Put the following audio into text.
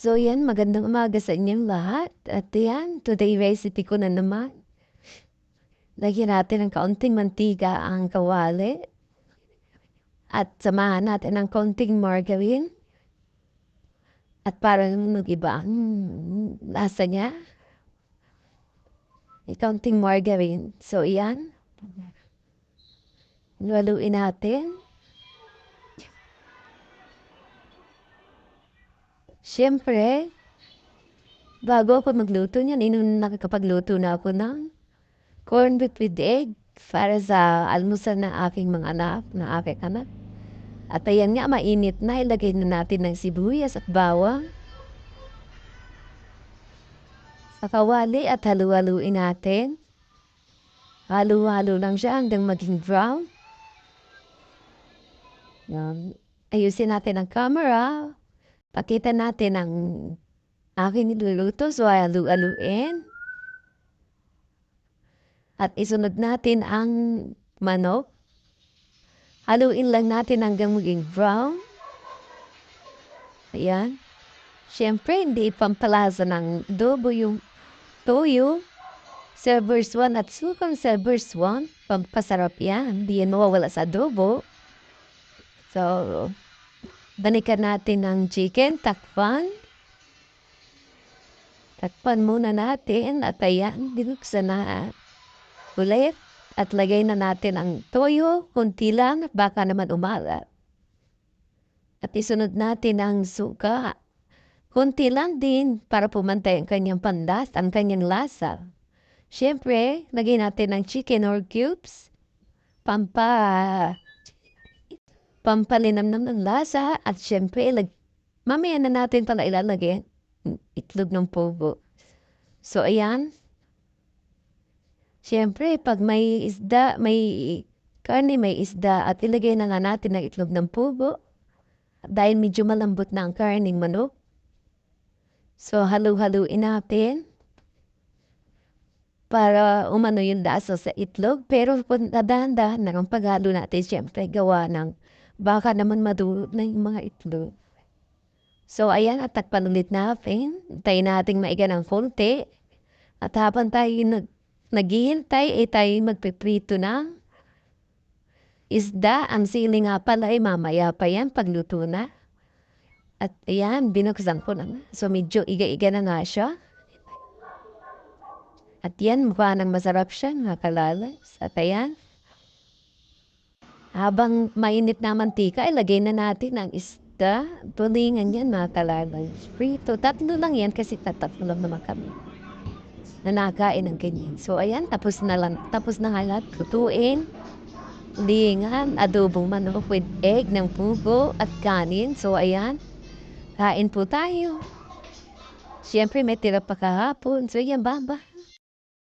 So yan, magandang umaga sa inyong lahat. At yan, today recipe ko na naman. Lagyan natin ng kaunting mantika ang kawali. At samahan natin ng kaunting margarine. At para mag-iba ang lasa niya. Kaunting margarine. So yan. Laluin natin. Siyempre, bago ako magluto niyan, nakakapagluto na ako ng corned beef with egg para sa almusal ng aking mga anak, ng aking anak. At ayan nga, mainit na. Ilagay na natin ng sibuyas at bawang sa kawali at halu-haluin natin. Halo-halo lang siya hanggang maging brown. Yan. Ayusin natin ang camera. Pakita natin ang aking niluluto. So, halu-haluin. At isunod natin ang manok. Haluin lang natin hanggang maging brown. Ayan. Siyempre, hindi pampalasa ng adobo yung toyo. Servers 1 at sukang servers 1. Pampasarap yan. Hindi yan mawawala sa adobo. So, balikan natin ang chicken. Takpan. Takpan muna natin. At ayan, binuksan na ulit. At lagay na natin ang toyo. Kunti lang. Baka naman umalat. At isunod natin ang suka. Kunti lang din para pumantay ang kanyang pandas, ang kanyang lasa. Siyempre, lagay natin ng chicken or cubes. Pampalinamnam ng lasa. At siyempre, mamaya na natin pala ilalagay itlog ng pugo. So, ayan. Siyempre, pag may isda, may karne, may isda, at ilagay na nga natin ang itlog ng pugo. Dahil medyo malambot na ang karning manok. So, halu-haluin natin para umano yung lasa sa itlog. Pero kung dahan-dahan na ang paghalo natin, siyempre, gawa ng baka naman madulot na yung mga itlog. So, ayan, at takpan ulit natin. Tayo natin maiga ng konti. At habang tayo naghihintay, tayo magpiprito ng isda. Ang sili nga pala ay mamaya pa yan, pagluto na. At ayan, binuksan ko na. So, medyo iga-iga na nga siya. At yan, mukha nang masarap siya, mga kalalas. At ayan, habang mainit na mantika, ilagay na natin ang isda. Tulingan yan, mga kalalas. Prito. Tatlo lang yan kasi tatlo lang naman kami na nakain ng ganyan. So, ayan, tapos na nga lahat. Lutuin, lingan, adobong manok with egg ng pugo at kanin. So, ayan, kain po tayo. Siyempre, may tira pa kahapon. So, yan, baba.